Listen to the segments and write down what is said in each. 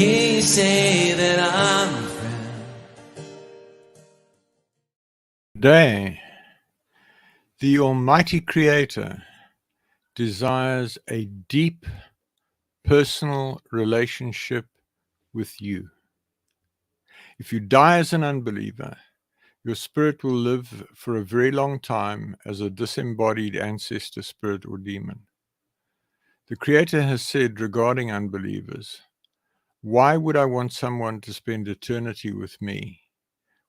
hear you say that I'm a friend. Today, the Almighty Creator desires a deep personal relationship with you. If you die as an unbeliever, your spirit will live for a very long time as a disembodied ancestor spirit or demon. The Creator has said regarding unbelievers, "Why would I want someone to spend eternity with me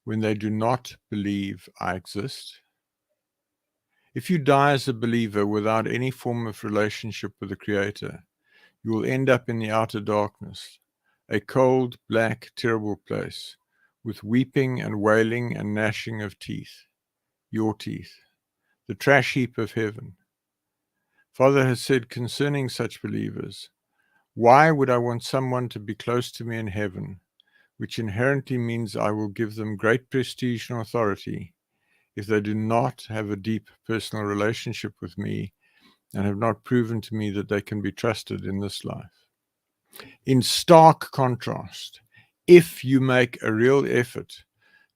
when they do not believe I exist?" If you die as a believer without any form of relationship with the Creator, you will end up in the outer darkness, a cold, black, terrible place, with weeping and wailing and gnashing of teeth, your teeth, the trash heap of heaven. Father has said concerning such believers, "Why would I want someone to be close to me in heaven, which inherently means I will give them great prestige and authority, if they do not have a deep personal relationship with me and have not proven to me that they can be trusted in this life?" In stark contrast, if you make a real effort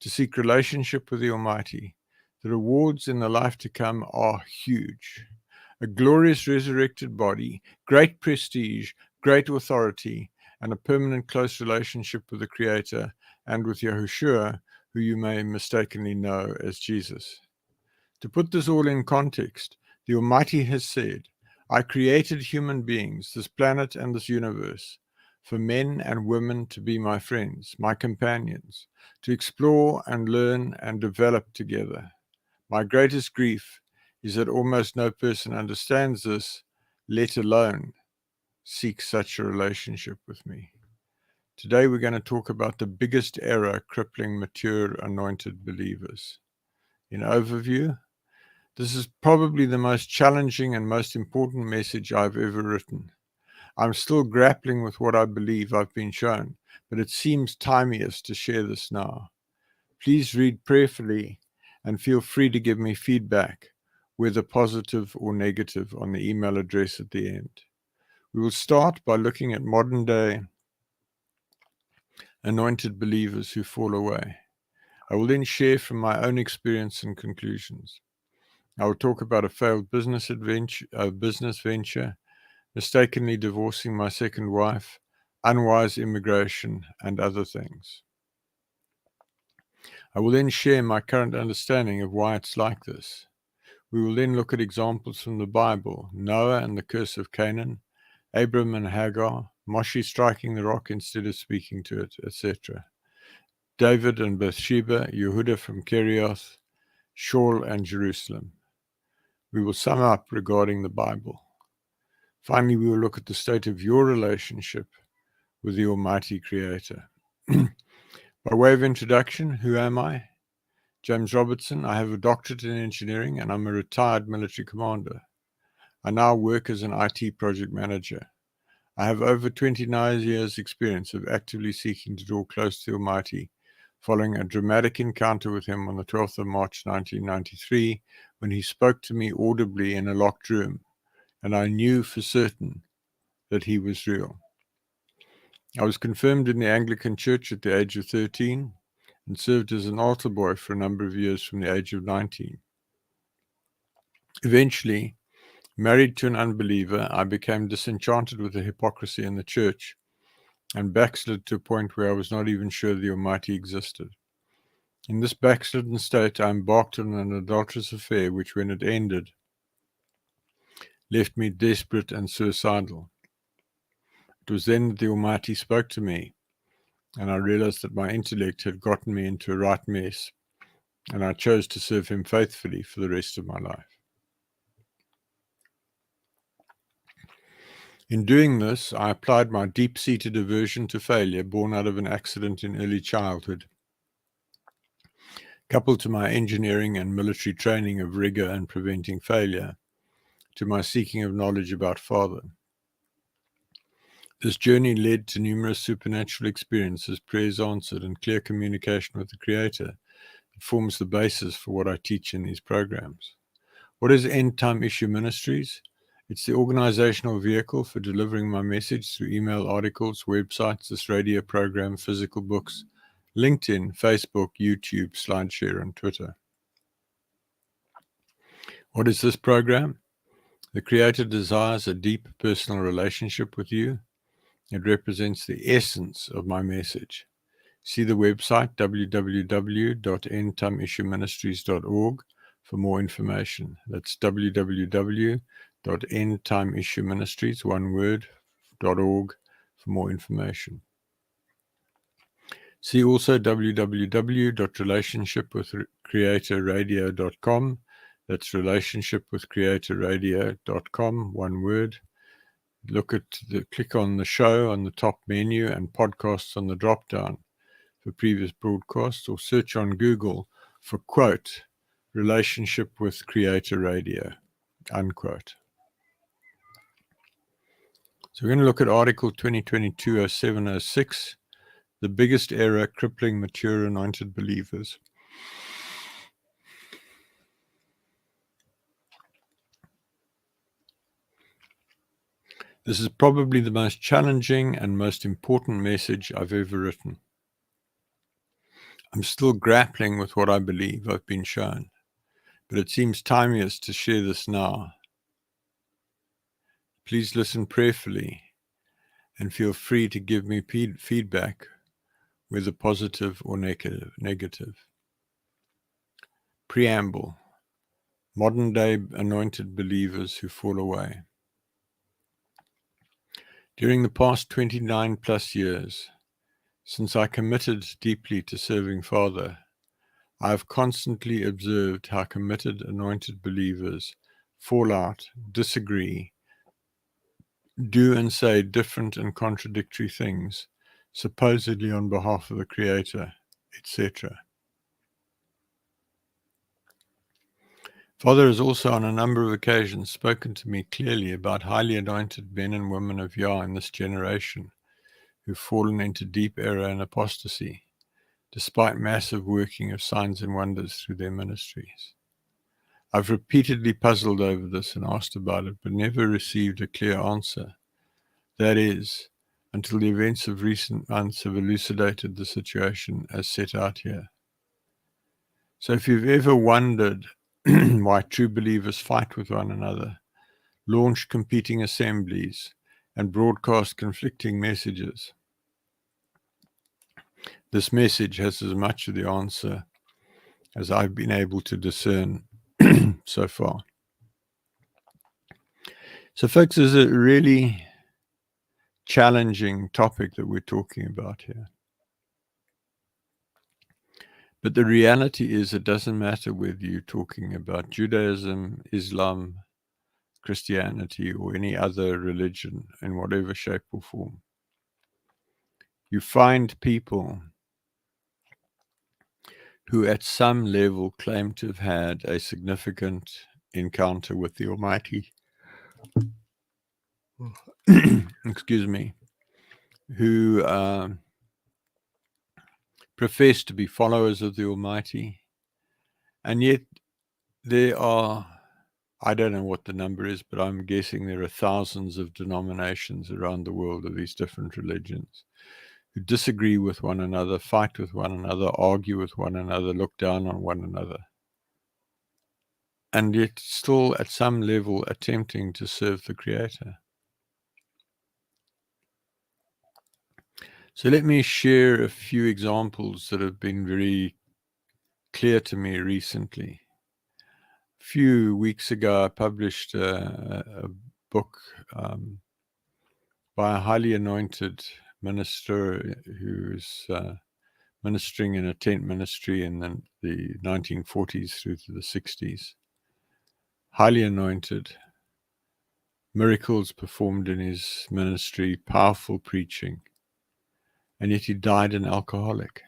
to seek relationship with the Almighty, the rewards in the life to come are huge. A glorious resurrected body, great prestige, great authority, and a permanent close relationship with the Creator and with Yahushua, who you may mistakenly know as Jesus. To put this all in context, the Almighty has said, "I created human beings, this planet and this universe, for men and women to be my friends, my companions, to explore and learn and develop together. My greatest grief is that almost no person understands this, let alone seek such a relationship with me." Today we're going to talk about the biggest error crippling mature anointed believers. In overview, this is probably the most challenging and most important message I've ever written. I'm still grappling with what I believe I've been shown, but it seems timiest to share this now. Please read prayerfully and feel free to give me feedback, whether positive or negative, on the email address at the end. We will start by looking at modern day anointed believers who fall away. I will then share from my own experience and conclusions. I will talk about a failed business venture, mistakenly divorcing my second wife, unwise immigration, and other things. I will then share my current understanding of why it's like this. We will then look at examples from the Bible: Noah and the curse of Canaan, Abram and Hagar, Moshe striking the rock instead of speaking to it, etc. David and Bathsheba, Yehuda from Kerioth, Shaul and Jerusalem. We will sum up regarding the Bible. Finally, we will look at the state of your relationship with the Almighty Creator. By way of introduction, who am I? James Robertson. I have a doctorate in engineering and I'm a retired military commander. I now work as an IT project manager. I have over 29 years' experience of actively seeking to draw close to the Almighty, following a dramatic encounter with him on the 12th of March 1993, when he spoke to me audibly in a locked room, and I knew for certain that he was real. I was confirmed in the Anglican Church at the age of 13 and served as an altar boy for a number of years from the age of 19. Eventually, married to an unbeliever, I became disenchanted with the hypocrisy in the church and backslid to a point where I was not even sure the Almighty existed. In this backslidden state, I embarked on an adulterous affair which, when it ended, left me desperate and suicidal. It was then that the Almighty spoke to me, and I realized that my intellect had gotten me into a right mess, and I chose to serve him faithfully for the rest of my life. In doing this, I applied my deep-seated aversion to failure, born out of an accident in early childhood, coupled to my engineering and military training of rigor and preventing failure, to my seeking of knowledge about Father. This journey led to numerous supernatural experiences, prayers answered, and clear communication with the Creator. It forms the basis for what I teach in these programs. What is End Time Issue Ministries? It's the organizational vehicle for delivering my message through email, articles, websites, this radio program, physical books, LinkedIn, Facebook, YouTube, SlideShare, and Twitter. What is this program? The Creator desires a deep personal relationship with you. It represents the essence of my message. See the website www.endtimeissueministries.org for more information. That's www.endtimeissueministries, one word, .org for more information. See also www.relationshipwithcreatorradio.com. That's relationshipwithcreatorradio.com, one word. Click on the show on the top menu and podcasts on the drop down for previous broadcasts, or search on Google for quote relationship with Creator Radio, unquote. So we're going to look at Article 2022-0706, the biggest error crippling mature anointed believers. This is probably the most challenging and most important message I've ever written. I'm still grappling with what I believe I've been shown, but it seems timeous to share this now. Please listen prayerfully and feel free to give me feedback, whether positive or negative. Preamble: modern-day anointed believers who fall away. During the past 29 plus years, since I committed deeply to serving Father, I have constantly observed how committed anointed believers fall out, disagree, do and say different and contradictory things, supposedly on behalf of the Creator, etc. Father has also on a number of occasions spoken to me clearly about highly anointed men and women of Yah in this generation who've fallen into deep error and apostasy, despite massive working of signs and wonders through their ministries. I've repeatedly puzzled over this and asked about it, but never received a clear answer. That is, until the events of recent months have elucidated the situation as set out here. So if you've ever wondered why true believers fight with one another, launch competing assemblies, and broadcast conflicting messages, this message has as much of the answer as I've been able to discern so far. So folks, this is a really challenging topic that we're talking about here. But the reality is it doesn't matter whether you're talking about Judaism, Islam, Christianity, or any other religion in whatever shape or form. You find people who at some level claim to have had a significant encounter with the Almighty, excuse me, who profess to be followers of the Almighty, and yet there are, I don't know what the number is, but I'm guessing there are thousands of denominations around the world of these different religions who disagree with one another, fight with one another, argue with one another, look down on one another, and yet still at some level attempting to serve the Creator. So let me share a few examples that have been very clear to me recently. A few weeks ago, I published a book by a highly anointed minister who's ministering in a tent ministry in the 1940s through to the 60s. Highly anointed, miracles performed in his ministry, powerful preaching, and yet he died an alcoholic.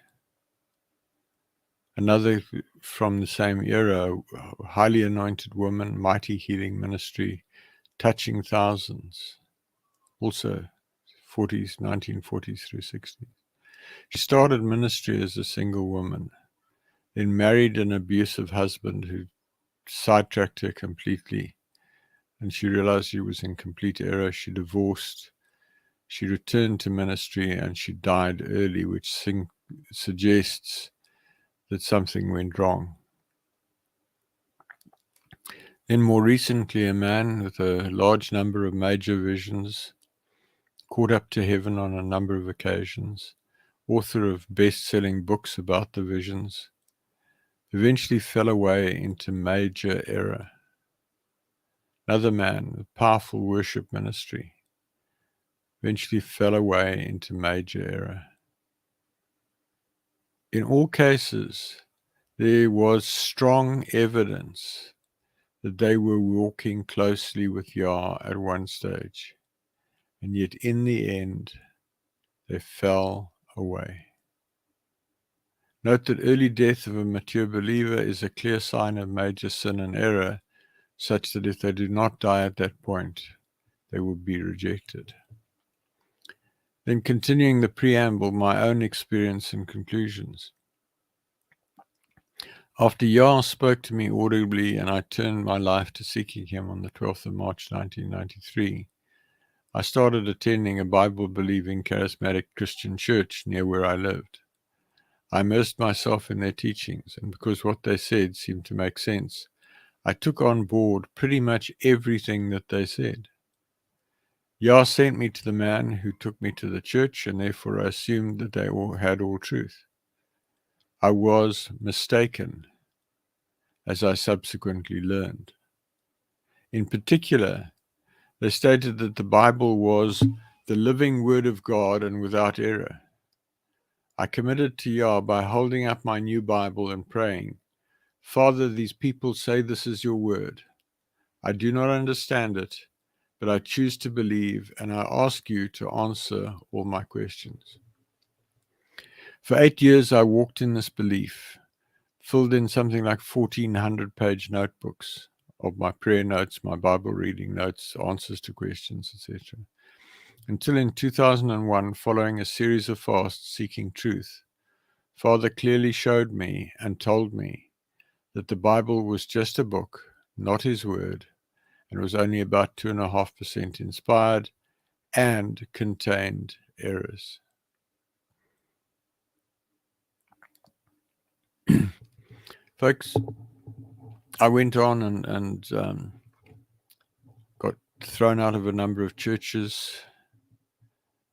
Another from the same era, a highly anointed woman, mighty healing ministry, touching thousands, also 1940s through 60s. She started ministry as a single woman, then married an abusive husband who sidetracked her completely, and she realized she was in complete error. She divorced. She returned to ministry, and she died early, which suggests that something went wrong. Then more recently, a man with a large number of major visions, caught up to heaven on a number of occasions, author of best-selling books about the visions, eventually fell away into major error. Another man with powerful worship ministry eventually fell away into major error. In all cases, there was strong evidence that they were walking closely with Yah at one stage, and yet in the end, they fell away. Note that early death of a mature believer is a clear sign of major sin and error, such that if they do not die at that point, they will be rejected. Then continuing the preamble, my own experience and conclusions. After Yah spoke to me audibly and I turned my life to seeking him on the 12th of March 1993, I started attending a Bible-believing charismatic Christian church near where I lived. I immersed myself in their teachings, and because what they said seemed to make sense, I took on board pretty much everything that they said. Yah sent me to the man who took me to the church, and therefore I assumed that they all had all truth. I was mistaken, as I subsequently learned. In particular, they stated that the Bible was the living Word of God and without error. I committed to Yah by holding up my new Bible and praying, Father, these people say this is your word. I do not understand it, but I choose to believe, and I ask you to answer all my questions. For 8 years, I walked in this belief, filled in something like 1,400-page notebooks of my prayer notes, my Bible reading notes, answers to questions, etc. Until in 2001, following a series of fasts seeking truth, Father clearly showed me and told me that the Bible was just a book, not his word, and was only about 2.5% inspired and contained errors. Folks, I went on and got thrown out of a number of churches,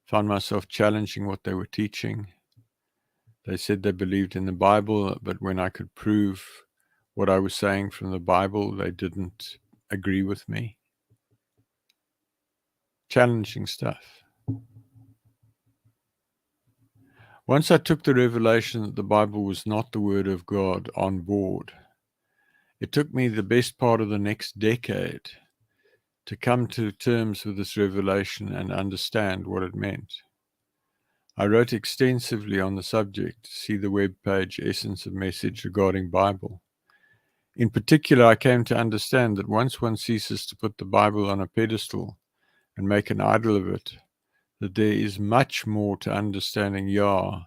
found myself challenging what they were teaching. They said they believed in the Bible, but when I could prove what I was saying from the Bible, they didn't agree with me. Challenging stuff. Once I took the revelation that the Bible was not the Word of God on board, it took me the best part of the next decade to come to terms with this revelation and understand what it meant. I wrote extensively on the subject. See the webpage Essence of Message regarding Bible. In particular, I came to understand that once one ceases to put the Bible on a pedestal and make an idol of it, that there is much more to understanding Yah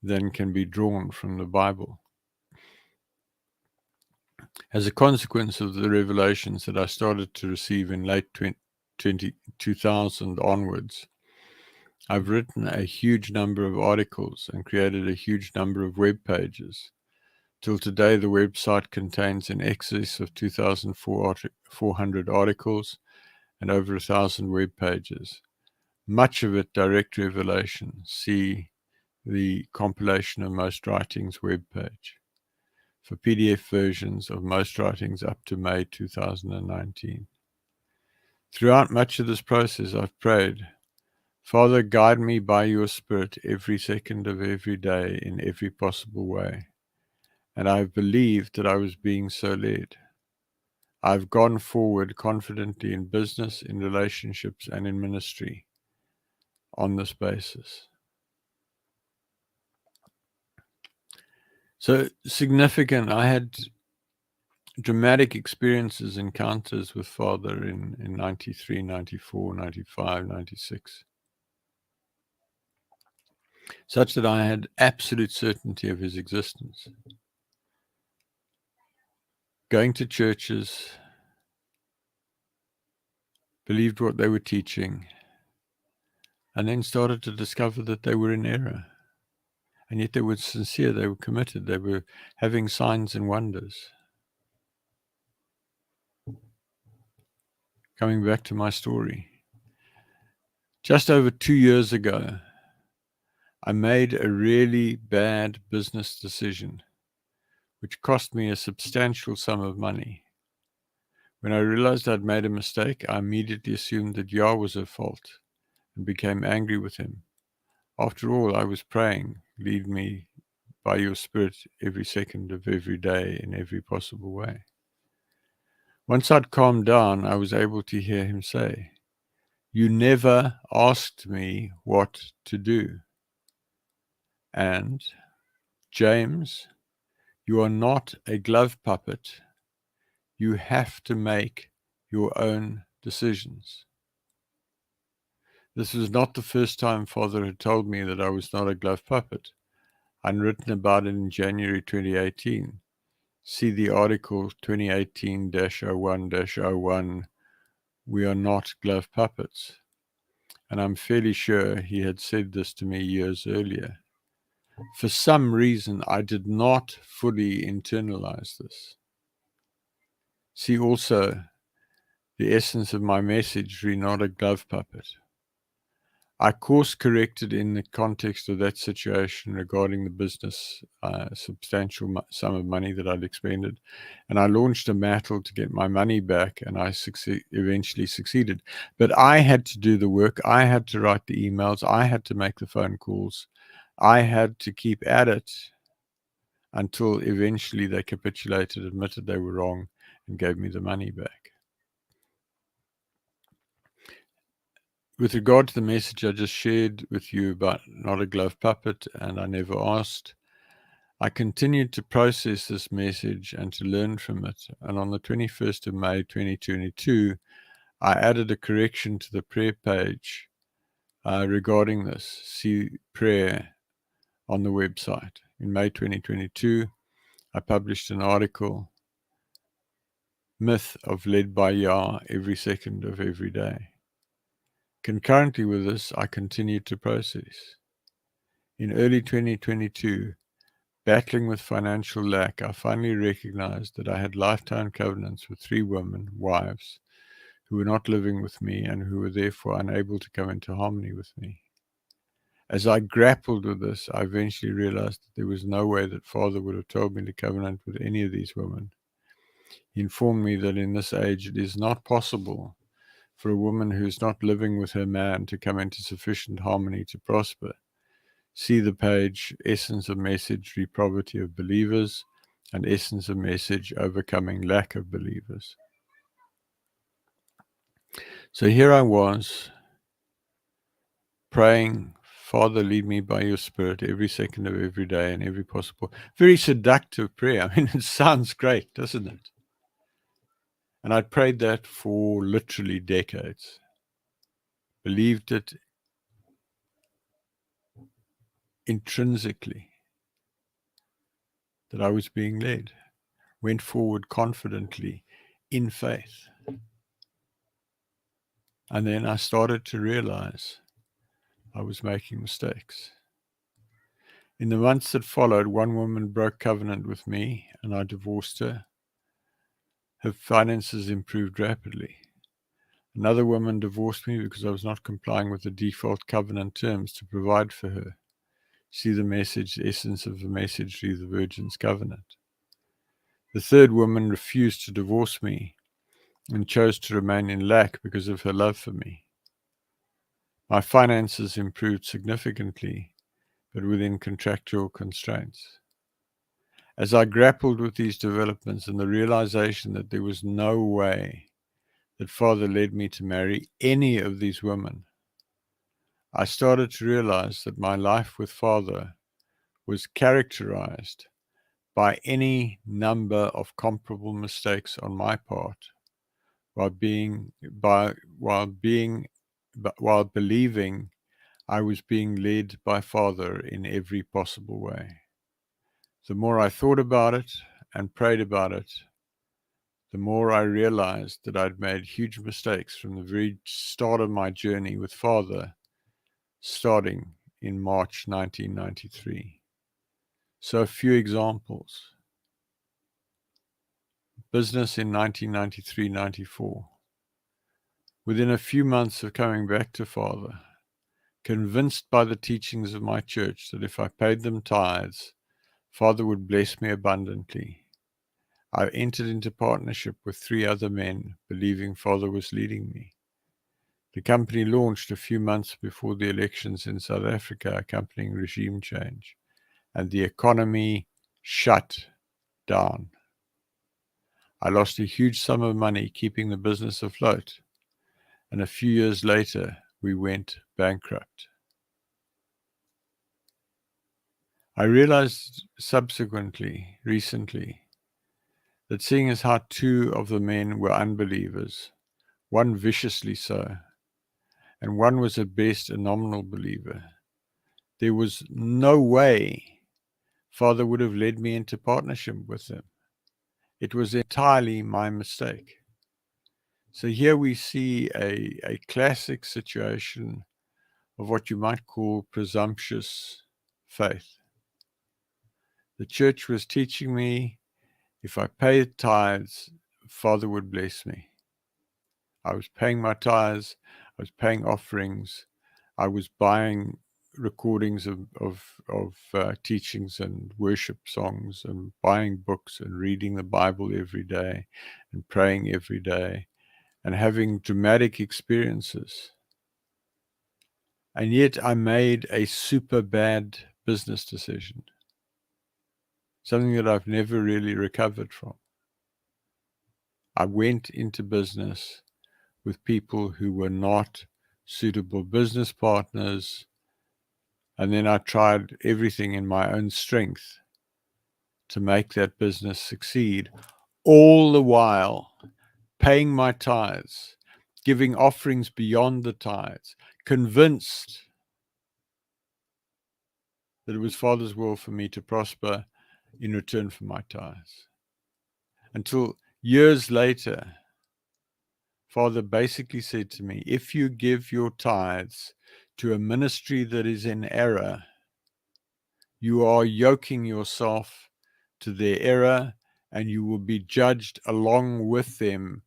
than can be drawn from the Bible. As a consequence of the revelations that I started to receive in late 2000 onwards, I've written a huge number of articles and created a huge number of web pages. Till today, the website contains in excess of 2,400 articles and over 1,000 web pages. Much of it direct revelation. See the compilation of most writings webpage for PDF versions of most writings up to May 2019. Throughout much of this process, I've prayed, Father, guide me by your Spirit every second of every day in every possible way. And I've believed that I was being so led. I've gone forward confidently in business, in relationships, and in ministry on this basis. So significant. I had dramatic experiences, encounters with Father in 93, 94, 95, 96. Such that I had absolute certainty of his existence. Going to churches, believed what they were teaching, and then started to discover that they were in error. And yet they were sincere, they were committed, they were having signs and wonders. Coming back to my story, just over 2 years ago, I made a really bad business decision, which cost me a substantial sum of money. When I realized I'd made a mistake, I immediately assumed that Yah was at fault and became angry with him. After all, I was praying, lead me by your Spirit every second of every day in every possible way. Once I'd calmed down, I was able to hear him say, "You never asked me what to do." And, "James, you are not a glove puppet. You have to make your own decisions." This was not the first time Father had told me that I was not a glove puppet. I'd written about it in January 2018. See the article 2018-01-01, "We Are Not Glove Puppets." And I'm fairly sure he had said this to me years earlier. For some reason, I did not fully internalize this. See also the essence of my message, "We're not a glove puppet." I course corrected in the context of that situation regarding the business substantial sum of money that I'd expended, and I launched a battle to get my money back, and I eventually succeeded. But I had to do the work. I had to write the emails. I had to make the phone calls. I had to keep at it until eventually they capitulated, admitted they were wrong, and gave me the money back. With regard to the message I just shared with you about not a glove puppet and I never asked, I continued to process this message and to learn from it. And on the 21st of May 2022, I added a correction to the prayer page regarding this. See prayer on the website. In May 2022, I published an article, "Myth of Led by Yah Every Second of Every Day." Concurrently with this, I continued to process. In early 2022, battling with financial lack, I finally recognized that I had lifetime covenants with 3 women, wives, who were not living with me and who were therefore unable to come into harmony with me. As I grappled with this, I eventually realized that there was no way that Father would have told me to covenant with any of these women. He informed me that in this age it is not possible for a woman who is not living with her man to come into sufficient harmony to prosper. See the page, Essence of Message, Reprobity of Believers, and Essence of Message, Overcoming Lack of Believers. So here I was, praying, "Father, lead me by your Spirit every second of every day and every possible." Very seductive prayer. I mean, it sounds great, doesn't it? And I prayed that for literally decades. Believed it intrinsically that I was being led. Went forward confidently in faith. And then I started to realize I was making mistakes. In the months that followed, one woman broke covenant with me and I divorced her. Her finances improved rapidly. Another woman divorced me because I was not complying with the default covenant terms to provide for her. See the message, the essence of the message through the Virgin's covenant. The third woman refused to divorce me and chose to remain in lack because of her love for me. My finances improved significantly, but within contractual constraints. As I grappled with these developments and the realization that there was no way that Father led me to marry any of these women, I started to realize that my life with Father was characterized by any number of comparable mistakes on my part, while believing I was being led by Father in every possible way. The more I thought about it and prayed about it, the more I realized that I'd made huge mistakes from the very start of my journey with Father, starting in March 1993. So a few examples. Business in 1993-94. Within a few months of coming back to Father, convinced by the teachings of my church that if I paid them tithes, Father would bless me abundantly, I entered into partnership with 3 other men, believing Father was leading me. The company launched a few months before the elections in South Africa accompanying regime change, and the economy shut down. I lost a huge sum of money keeping the business afloat, and a few years later, we went bankrupt. I realized recently, that seeing as how 2 of the men were unbelievers, one viciously so, and one was at best a nominal believer, there was no way Father would have led me into partnership with them. It was entirely my mistake. So here we see a classic situation of what you might call presumptuous faith. The church was teaching me if I paid tithes, Father would bless me. I was paying my tithes, I was paying offerings, I was buying recordings of teachings and worship songs, and buying books and reading the Bible every day and praying every day and having dramatic experiences. And yet I made a super bad business decision, something that I've never really recovered from. I went into business with people who were not suitable business partners, and then I tried everything in my own strength to make that business succeed, all the while paying my tithes, giving offerings beyond the tithes, convinced that it was Father's will for me to prosper in return for my tithes. Until years later, Father basically said to me, if you give your tithes to a ministry that is in error, you are yoking yourself to their error, and you will be judged along with them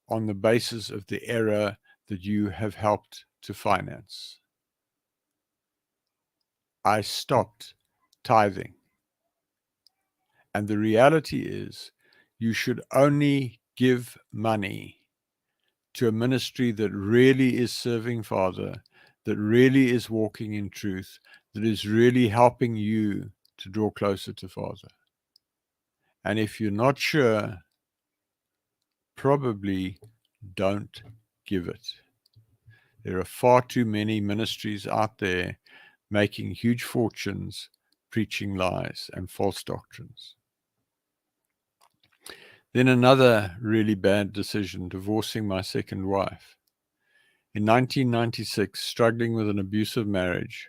on the basis of the error that you have helped to finance. I stopped tithing. And the reality is, you should only give money to a ministry that really is serving Father, that really is walking in truth, that is really helping you to draw closer to Father. And if you're not sure, probably don't give it. There are far too many ministries out there making huge fortunes, preaching lies and false doctrines. Then another really bad decision, divorcing my second wife. In 1996, struggling with an abusive marriage,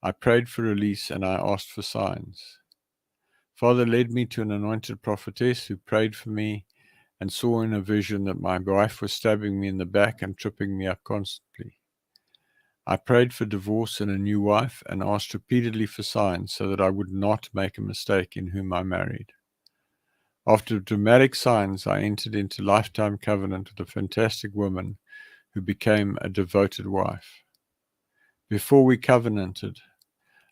I prayed for release and I asked for signs. Father led me to an anointed prophetess who prayed for me and saw in a vision that my wife was stabbing me in the back and tripping me up constantly. I prayed for divorce and a new wife and asked repeatedly for signs so that I would not make a mistake in whom I married. After dramatic signs, I entered into lifetime covenant with a fantastic woman who became a devoted wife. Before we covenanted,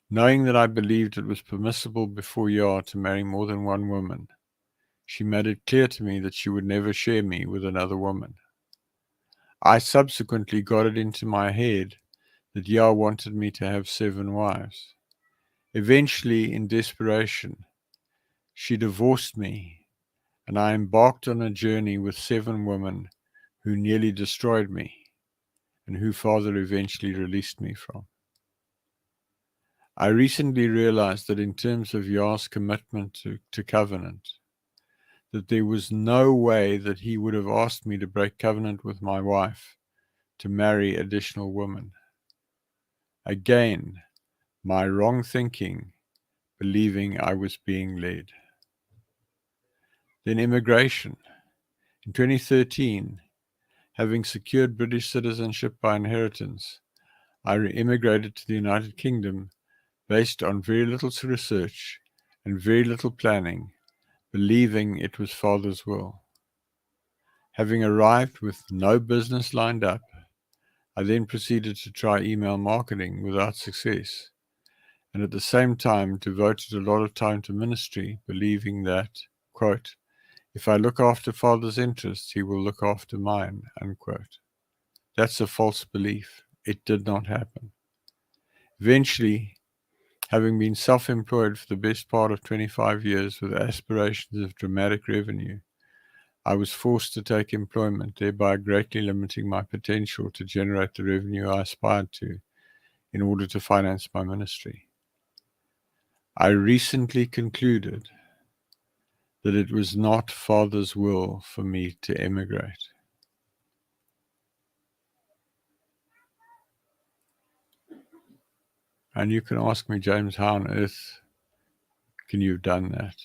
knowing that I believed it was permissible before Yah to marry more than one woman, she made it clear to me that she would never share me with another woman. I subsequently got it into my head that Yah wanted me to have 7 wives. Eventually, in desperation, she divorced me, and I embarked on a journey with 7 women who nearly destroyed me, and who Father eventually released me from. I recently realized that in terms of Yah's commitment to covenant, that there was no way that he would have asked me to break covenant with my wife to marry additional women. Again, my wrong thinking, believing I was being led. Then immigration. In 2013, having secured British citizenship by inheritance, I immigrated to the United Kingdom based on very little research and very little planning, believing it was Father's will. Having arrived with no business lined up, I then proceeded to try email marketing without success, and at the same time devoted a lot of time to ministry, believing that, quote, if I look after Father's interests, he will look after mine, unquote. That's a false belief. It did not happen. Eventually, having been self-employed for the best part of 25 years with aspirations of dramatic revenue, I was forced to take employment, thereby greatly limiting my potential to generate the revenue I aspired to in order to finance my ministry. I recently concluded that it was not Father's will for me to emigrate. And you can ask me, James, how on earth can you have done that?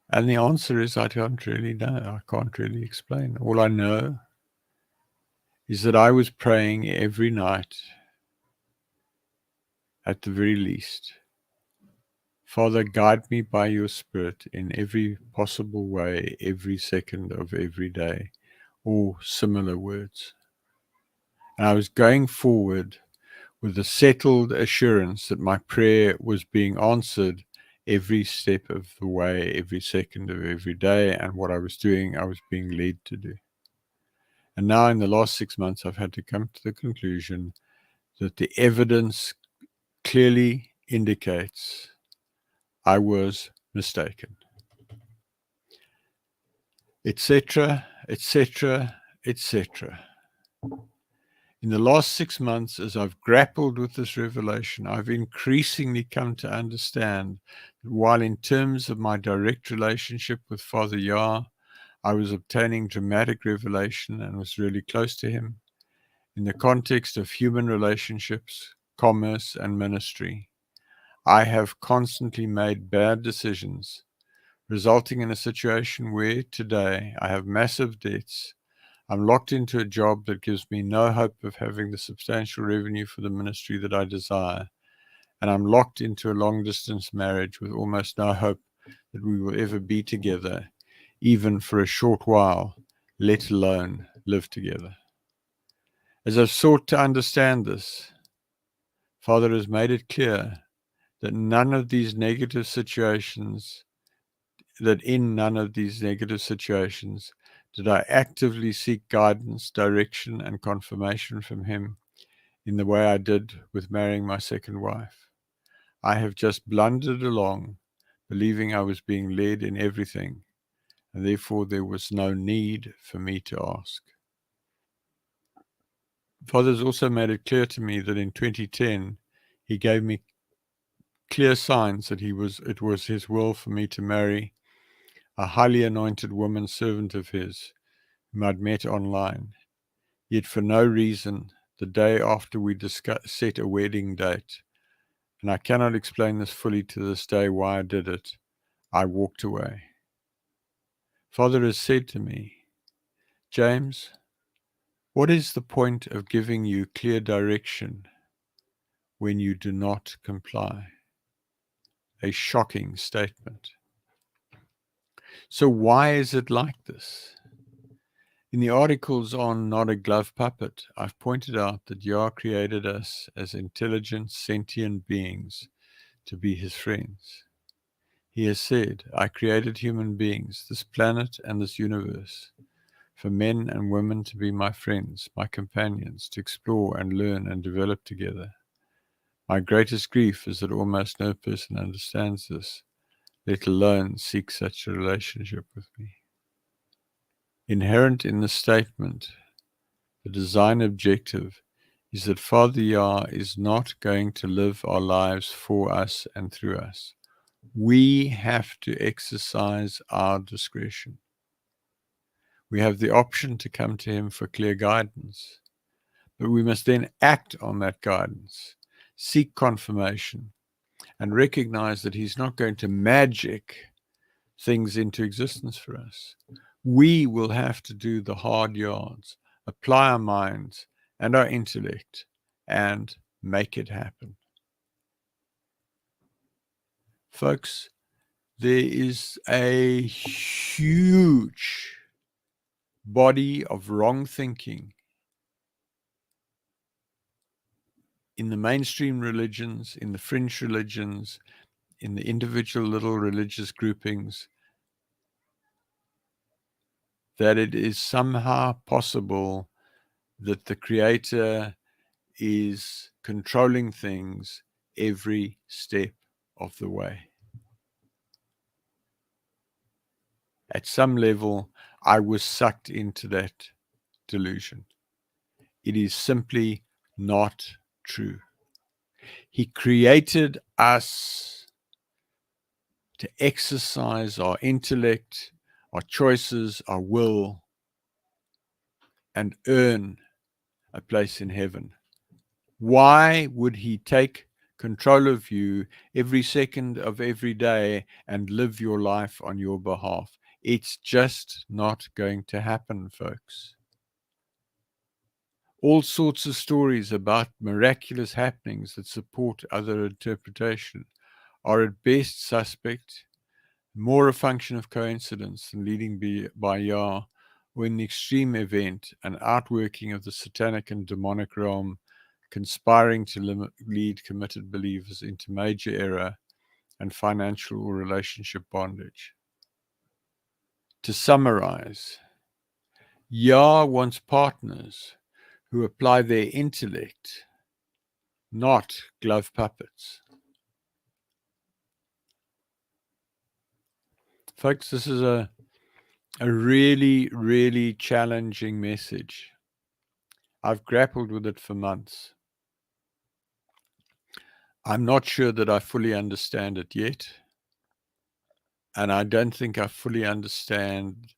And the answer is I don't really know. I can't really explain. All I know is that I was praying every night, at the very least, Father, guide me by your Spirit in every possible way, every second of every day, or similar words. And I was going forward with a settled assurance that my prayer was being answered every step of the way, every second of every day, and what I was doing, I was being led to do. And now in the last 6 months, I've had to come to the conclusion that the evidence clearly indicates I was mistaken, etc., etc., etc. In the last 6 months, as I've grappled with this revelation, I've increasingly come to understand that while in terms of my direct relationship with Father Yah, I was obtaining dramatic revelation and was really close to him, in the context of human relationships, commerce, and ministry, I have constantly made bad decisions, resulting in a situation where today I have massive debts. I'm locked into a job that gives me no hope of having the substantial revenue for the ministry that I desire. And I'm locked into a long-distance marriage with almost no hope that we will ever be together, even for a short while, let alone live together. As I've sought to understand this, Father has made it clear that in none of these negative situations did I actively seek guidance, direction, and confirmation from him in the way I did with marrying my second wife. I have just blundered along, believing I was being led in everything, and therefore there was no need for me to ask. Father has also made it clear to me that in 2010, he gave me clear signs that it was his will for me to marry a highly anointed woman servant of his, whom I'd met online. Yet for no reason, the day after we set a wedding date, and I cannot explain this fully to this day why I did it, I walked away. Father has said to me, James, what is the point of giving you clear direction when you do not comply? A shocking statement. So why is it like this? In the articles on Not a Glove Puppet, I've pointed out that Yah created us as intelligent, sentient beings to be his friends. He has said, I created human beings, this planet and this universe, for men and women to be my friends, my companions, to explore and learn and develop together. My greatest grief is that almost no person understands this, let alone seek such a relationship with me. Inherent in the statement, the design objective is that Father Yah is not going to live our lives for us and through us. We have to exercise our discretion. We have the option to come to him for clear guidance, but we must then act on that guidance, seek confirmation, and recognize that he's not going to magic things into existence for us. We will have to do the hard yards, apply our minds and our intellect, and make it happen. Folks, there is a huge body of wrong thinking in the mainstream religions, in the fringe religions, in the individual little religious groupings, that it is somehow possible that the Creator is controlling things every step of the way. At some level, I was sucked into that delusion. It is simply not true. He created us to exercise our intellect, our choices, our will, and earn a place in heaven. Why would he take control of you every second of every day and live your life on your behalf? It's just not going to happen, folks. All sorts of stories about miraculous happenings that support other interpretation are at best suspect, more a function of coincidence than leading by Yah, or in the extreme event, an outworking of the satanic and demonic realm conspiring to lead committed believers into major error and financial or relationship bondage. To summarize, Yah wants partners who apply their intellect, not glove puppets. Folks, this is a really, really challenging message. I've grappled with it for months. I'm not sure that I fully understand it yet. And I don't think I fully understand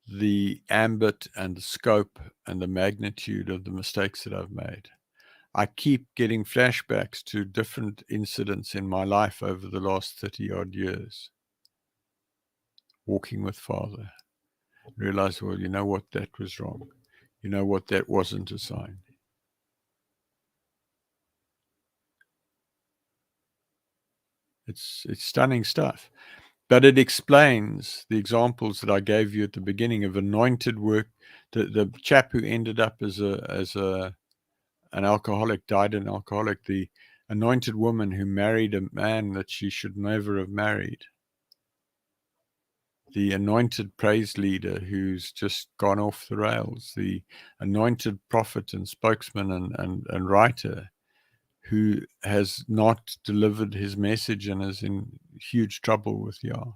the ambit and the scope and the magnitude of the mistakes that I've made. I keep getting flashbacks to different incidents in my life over the last 30 odd years. Walking with Father. Realize, well, you know what, that was wrong. You know what, that wasn't a sign. It's stunning stuff. But it explains the examples that I gave you at the beginning of anointed work. The chap who ended up as an alcoholic, died an alcoholic. The anointed woman who married a man that she should never have married. The anointed praise leader who's just gone off the rails. The anointed prophet and spokesman and writer who has not delivered his message and is in huge trouble with Yah.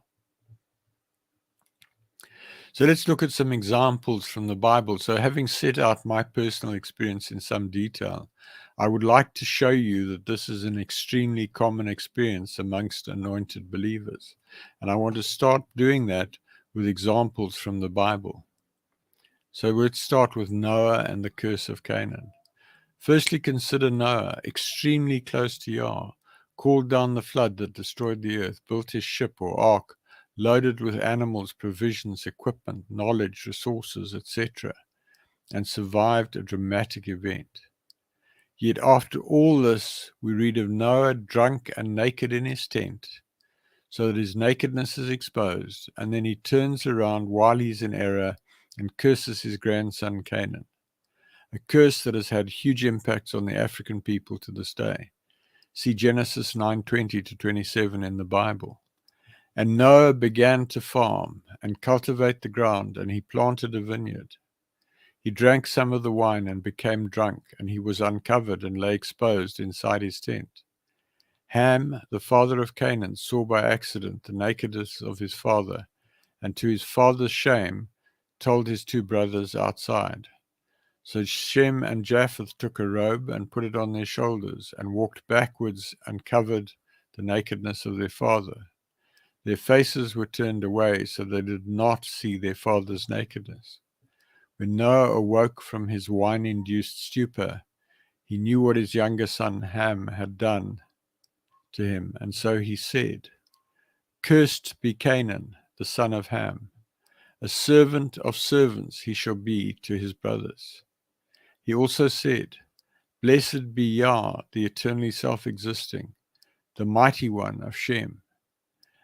So let's look at some examples from the Bible. So having set out my personal experience in some detail, I would like to show you that this is an extremely common experience amongst anointed believers. And I want to start doing that with examples from the Bible. So let's start with Noah and the curse of Canaan. Firstly, consider Noah, extremely close to Yah, called down the flood that destroyed the earth, built his ship or ark, loaded with animals, provisions, equipment, knowledge, resources, etc., and survived a dramatic event. Yet after all this, we read of Noah drunk and naked in his tent, so that his nakedness is exposed, and then he turns around while he's in error and curses his grandson Canaan. A curse that has had huge impacts on the African people to this day. See Genesis 9:20 to 27 in the Bible. And Noah began to farm and cultivate the ground, and he planted a vineyard. He drank some of the wine and became drunk, and he was uncovered and lay exposed inside his tent. Ham, the father of Canaan, saw by accident the nakedness of his father, and to his father's shame told his two brothers outside. So Shem and Japheth took a robe and put it on their shoulders and walked backwards and covered the nakedness of their father. Their faces were turned away so they did not see their father's nakedness. When Noah awoke from his wine-induced stupor, he knew what his younger son Ham had done to him, and so he said, Cursed be Canaan, the son of Ham. A servant of servants he shall be to his brothers. He also said, Blessed be Yah, the eternally self-existing, the mighty one of Shem,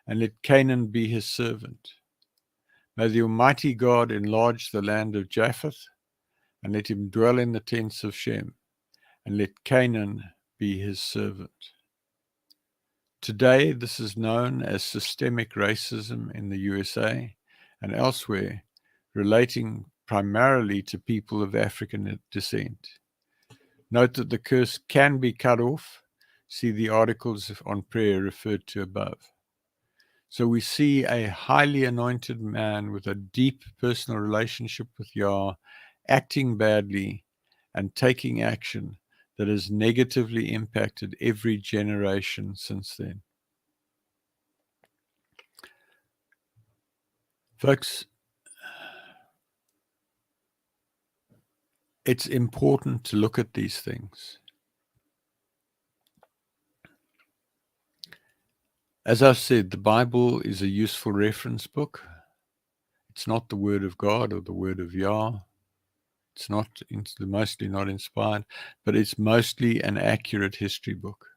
and let Canaan be his servant. May the Almighty God enlarge the land of Japheth, and let him dwell in the tents of Shem, and let Canaan be his servant. Today, this is known as systemic racism in the USA and elsewhere, relating primarily to people of African descent. Note that the curse can be cut off. See the articles on prayer referred to above. So we see a highly anointed man with a deep personal relationship with Yah acting badly and taking action that has negatively impacted every generation since then. Folks, it's important to look at these things. As I've said, the Bible is a useful reference book. It's not the Word of God or the Word of Yah. It's mostly not inspired, but it's mostly an accurate history book.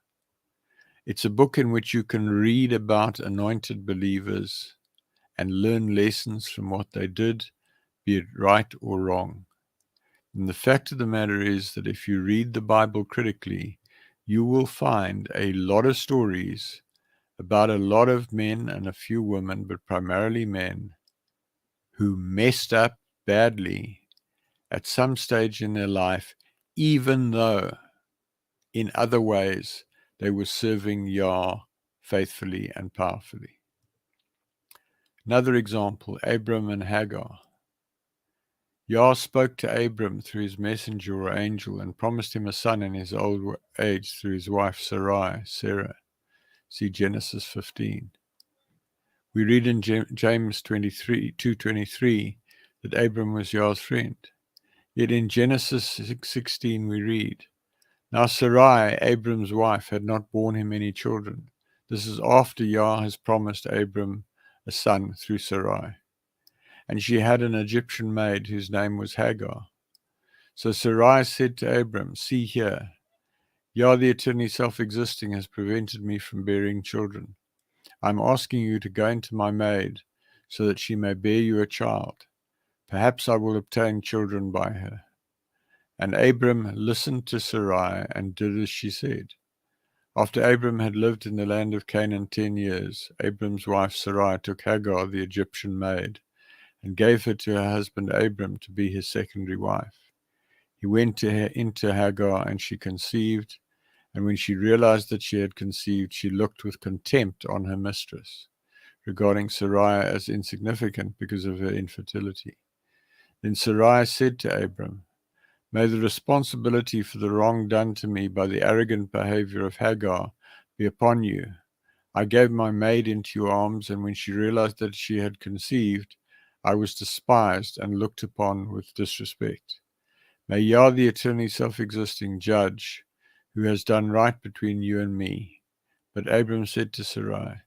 It's a book in which you can read about anointed believers and learn lessons from what they did, be it right or wrong. And the fact of the matter is that if you read the Bible critically, you will find a lot of stories about a lot of men and a few women, but primarily men, who messed up badly at some stage in their life, even though in other ways they were serving Yah faithfully and powerfully. Another example, Abram and Hagar. Yah spoke to Abram through his messenger or angel and promised him a son in his old age through his wife Sarah. See Genesis 15. We read in James 2:23 that Abram was Yah's friend. Yet in Genesis 6:16 we read, Now Sarai, Abram's wife, had not borne him any children. This is after Yah has promised Abram a son through Sarai. And she had an Egyptian maid whose name was Hagar. So Sarai said to Abram, See here, Yah the eternally self-existing has prevented me from bearing children. I'm asking you to go into my maid so that she may bear you a child. Perhaps I will obtain children by her. And Abram listened to Sarai and did as she said. After Abram had lived in the land of Canaan 10 years, Abram's wife Sarai took Hagar, the Egyptian maid, and gave her to her husband Abram to be his secondary wife. He went into Hagar, and she conceived, and when she realized that she had conceived, she looked with contempt on her mistress, regarding Sarai as insignificant because of her infertility. Then Sarai said to Abram, May the responsibility for the wrong done to me by the arrogant behavior of Hagar be upon you. I gave my maid into your arms, and when she realized that she had conceived, I was despised and looked upon with disrespect. May Yah, the eternally self-existing judge, who has done right between you and me. But Abram said to Sarai,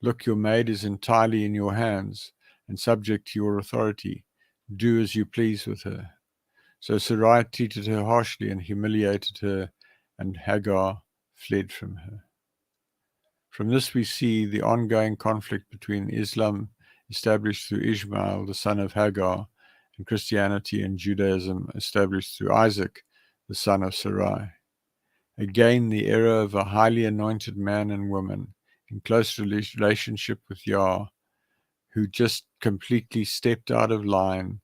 Look, your maid is entirely in your hands and subject to your authority. Do as you please with her. So Sarai treated her harshly and humiliated her, and Hagar fled from her. From this we see the ongoing conflict between Islam, established through Ishmael, the son of Hagar, and Christianity and Judaism, established through Isaac, the son of Sarai. Again, the era of a highly anointed man and woman in close relationship with Yah, who just completely stepped out of line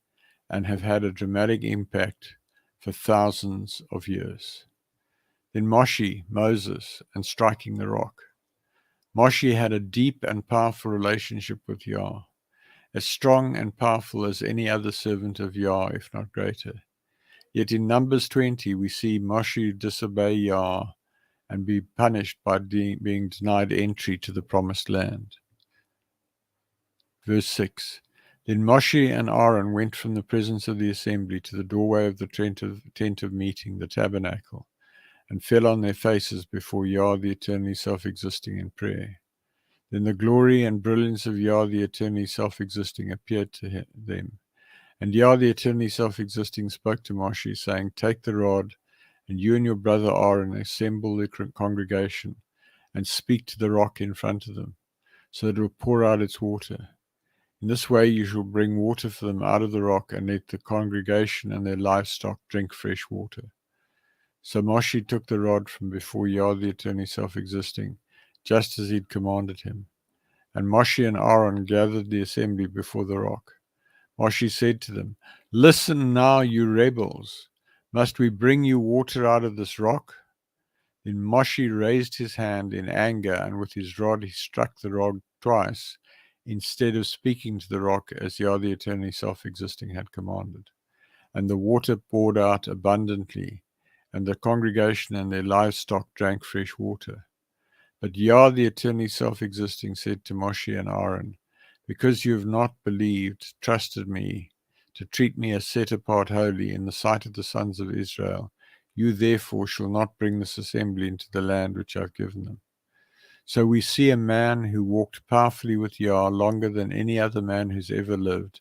and have had a dramatic impact for thousands of years. Then Moshe, Moses, and striking the rock. Moshe had a deep and powerful relationship with Yah, as strong and powerful as any other servant of Yah, if not greater. Yet in Numbers 20, we see Moshe disobey Yah and be punished by being denied entry to the promised land. Verse 6. Then Moshe and Aaron went from the presence of the assembly to the doorway of the tent of meeting, the tabernacle, and fell on their faces before Yah, the eternally self-existing, in prayer. Then the glory and brilliance of Yah, the eternally self-existing, appeared to them. And Yah, the eternally self-existing, spoke to Moshe, saying, "Take the rod, and you and your brother Aaron assemble the congregation, and speak to the rock in front of them, so that it will pour out its water. In this way you shall bring water for them out of the rock, and let the congregation and their livestock drink fresh water." So Moshe took the rod from before Yah, the eternally self-existing, just as he'd commanded him. And Moshe and Aaron gathered the assembly before the rock. Moshe said to them, "Listen now, you rebels. Must we bring you water out of this rock?" Then Moshe raised his hand in anger, and with his rod he struck the rock twice, instead of speaking to the rock as Yah, the eternally self-existing, had commanded. And the water poured out abundantly, and the congregation and their livestock drank fresh water. But Yah, the eternally self-existing, said to Moshe and Aaron, "Because you have not believed, trusted me, to treat me as set apart holy in the sight of the sons of Israel, you therefore shall not bring this assembly into the land which I've given them." So we see a man who walked powerfully with Yah longer than any other man who's ever lived,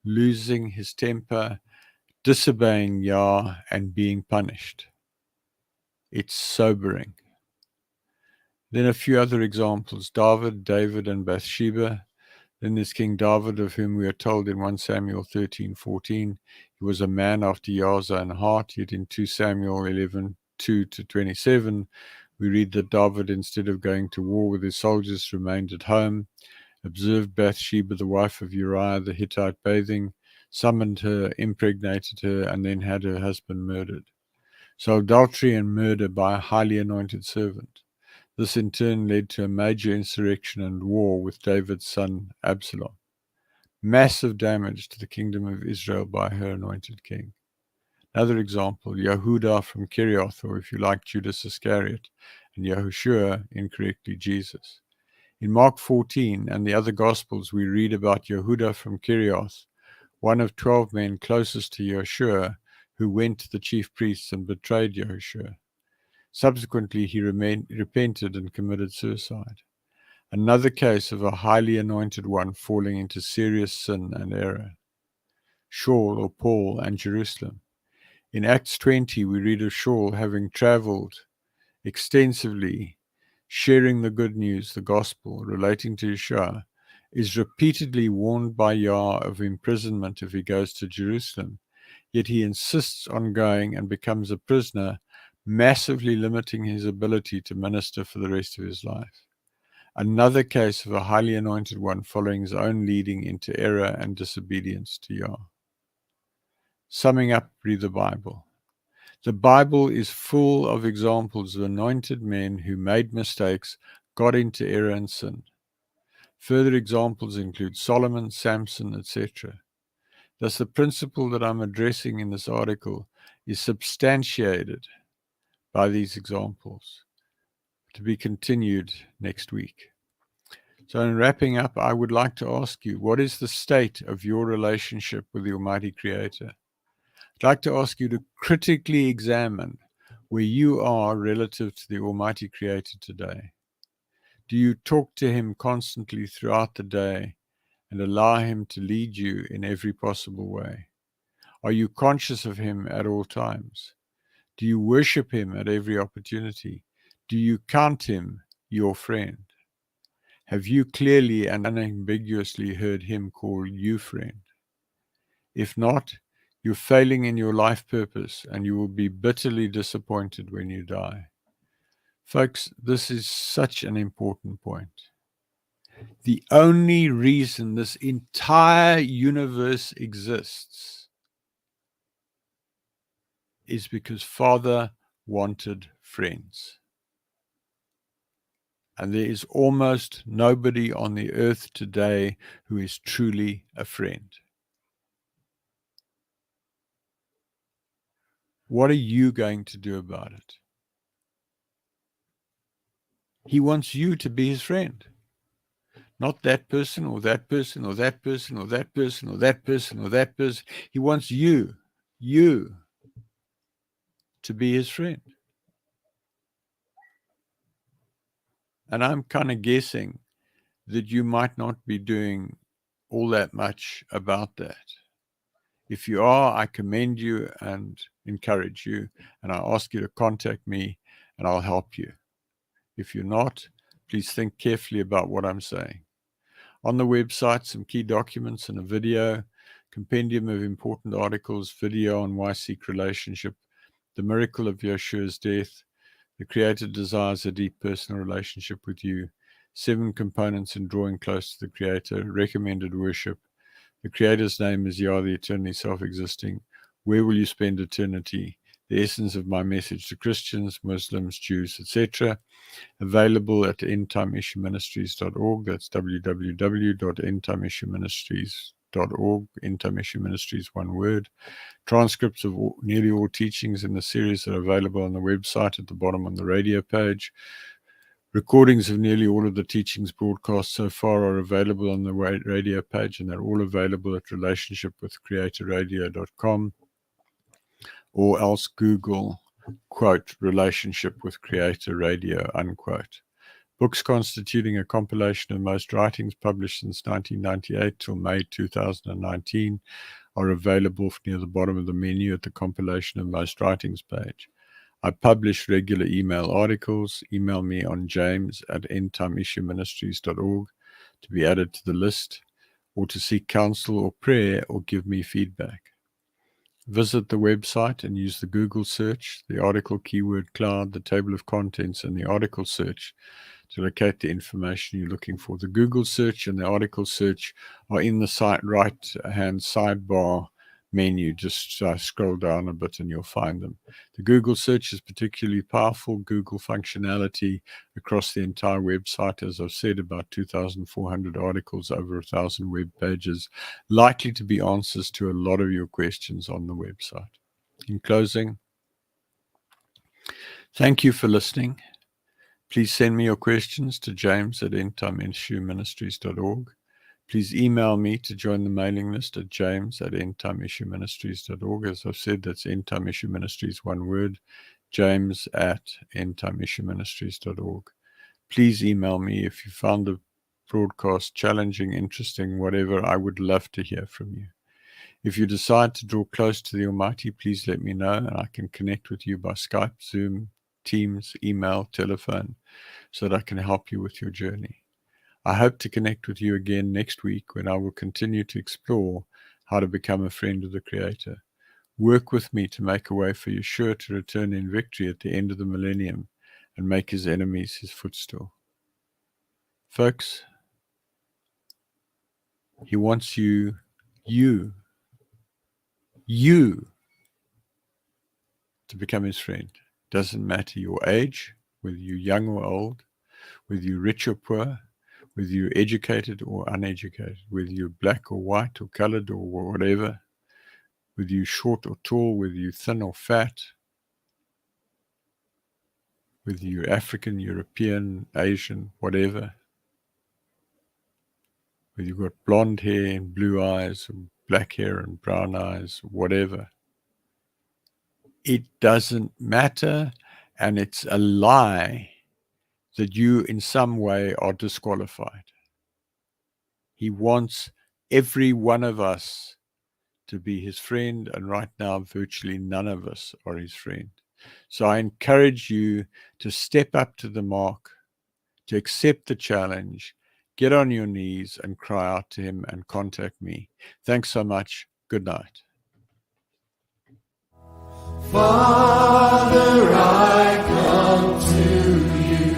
losing his temper, disobeying Yah, and being punished. It's sobering. Then a few other examples: David, and Bathsheba. Then there's King David, of whom we are told in 1 Samuel 13:14, he was a man after Yah's own heart. Yet in 2 Samuel 11:2-27, we read that David, instead of going to war with his soldiers, remained at home, observed Bathsheba, the wife of Uriah the Hittite, bathing, summoned her, impregnated her, and then had her husband murdered. So adultery and murder by a highly anointed servant. This in turn led to a major insurrection and war with David's son Absalom. Massive damage to the kingdom of Israel by her anointed king. Another example, Yehuda from Kerioth, or if you like, Judas Iscariot, and Yahushua, incorrectly Jesus. In Mark 14 and the other Gospels, we read about Yehuda from Kerioth, one of 12 men closest to Yeshua, who went to the chief priests and betrayed Yahushua. Subsequently, he repented and committed suicide. Another case of a highly anointed one falling into serious sin and error. Shaul, or Paul, and Jerusalem. In Acts 20, we read of Shaul having traveled extensively, sharing the good news, the gospel, relating to Yeshua, is repeatedly warned by Yah of imprisonment if he goes to Jerusalem, yet he insists on going and becomes a prisoner, massively limiting his ability to minister for the rest of his life. Another case of a highly anointed one following his own leading into error and disobedience to Yah. Summing up, read the Bible. The Bible is full of examples of anointed men who made mistakes, got into error and sin. Further examples include Solomon, Samson, etc. Thus, the principle that I'm addressing in this article is substantiated by these examples, to be continued next week. So in wrapping up, I would like to ask you, what is the state of your relationship with the Almighty Creator? I'd like to ask you to critically examine where you are relative to the Almighty Creator today. Do you talk to Him constantly throughout the day and allow Him to lead you in every possible way? Are you conscious of Him at all times? Do you worship Him at every opportunity? Do you count Him your friend? Have you clearly and unambiguously heard Him call you friend? If not, you're failing in your life purpose and you will be bitterly disappointed when you die. Folks, this is such an important point. The only reason this entire universe exists is because Father wanted friends. And there is almost nobody on the earth today who is truly a friend. What are you going to do about it? He wants you to be his friend. Not that person or that person or that person or that person or that person or that person. He wants you to be his friend. And I'm kind of guessing that you might not be doing all that much about that. If you are, I commend you and encourage you, and I ask you to contact me and I'll help you. If you're not, please think carefully about what I'm saying. On the website, some key documents and a video, compendium of important articles, video on why seek relationship, the miracle of Yeshua's death, the Creator desires a deep personal relationship with you, 7 components in drawing close to the Creator, recommended worship, the Creator's name is Yah, the eternally self-existing, where will you spend eternity, the essence of my message to Christians, Muslims, Jews, etc., available at endtimeissueministries.org. That's www.endtimeissueministries.org. Endtime Issue Ministries, one word. Transcripts of nearly all teachings in the series are available on the website at the bottom on the radio page. Recordings of nearly all of the teachings broadcast so far are available on the radio page, and they're all available at relationshipwithcreatorradio.com, or else Google, quote, relationship with Creator Radio, unquote. Books constituting a compilation of most writings published since 1998 till May 2019 are available near the bottom of the menu at the compilation of most writings page. I publish regular email articles. Email me on james@endtimeissueministries.org to be added to the list, or to seek counsel or prayer, or give me feedback. Visit the website and use the Google search, the article keyword cloud, the table of contents, and the article search to locate the information you're looking for. The Google search and the article search are in the right-hand sidebar menu. Just scroll down a bit and you'll find them. The Google search is particularly powerful. Google functionality across the entire website. As I've said, about 2,400 articles, over 1,000 web pages, likely to be answers to a lot of your questions on the website. In closing, thank you for listening. Please send me your questions to james@endtimeissueministries.org. Please email me to join the mailing list at james@endtimeissueministries.org. As I've said, that's Endtime Issue Ministries, one word, james@endtimeissueministries.org. Please email me if you found the broadcast challenging, interesting, whatever. I would love to hear from you. If you decide to draw close to the Almighty, please let me know, and I can connect with you by Skype, Zoom, Teams, email, telephone, so that I can help you with your journey. I hope to connect with you again next week, when I will continue to explore how to become a friend of the Creator. Work with me to make a way for Yeshua to return in victory at the end of the millennium and make his enemies his footstool. Folks, he wants you to become his friend. Doesn't matter your age, whether you're young or old, whether you're rich or poor, whether you're educated or uneducated, whether you're black or white or colored or whatever, whether you're short or tall, whether you're thin or fat, whether you're African, European, Asian, whatever, whether you've got blonde hair and blue eyes, or black hair and brown eyes, whatever. It doesn't matter, and it's a lie that you in some way are disqualified. He wants every one of us to be his friend, and right now virtually none of us are his friend. So I encourage you to step up to the mark, to accept the challenge, get on your knees and cry out to him, and contact me. Thanks so much. Good night. Father, I come to you,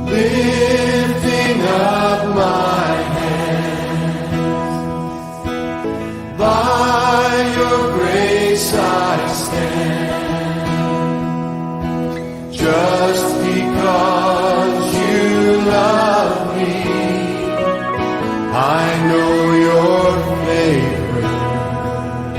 lifting up my hands.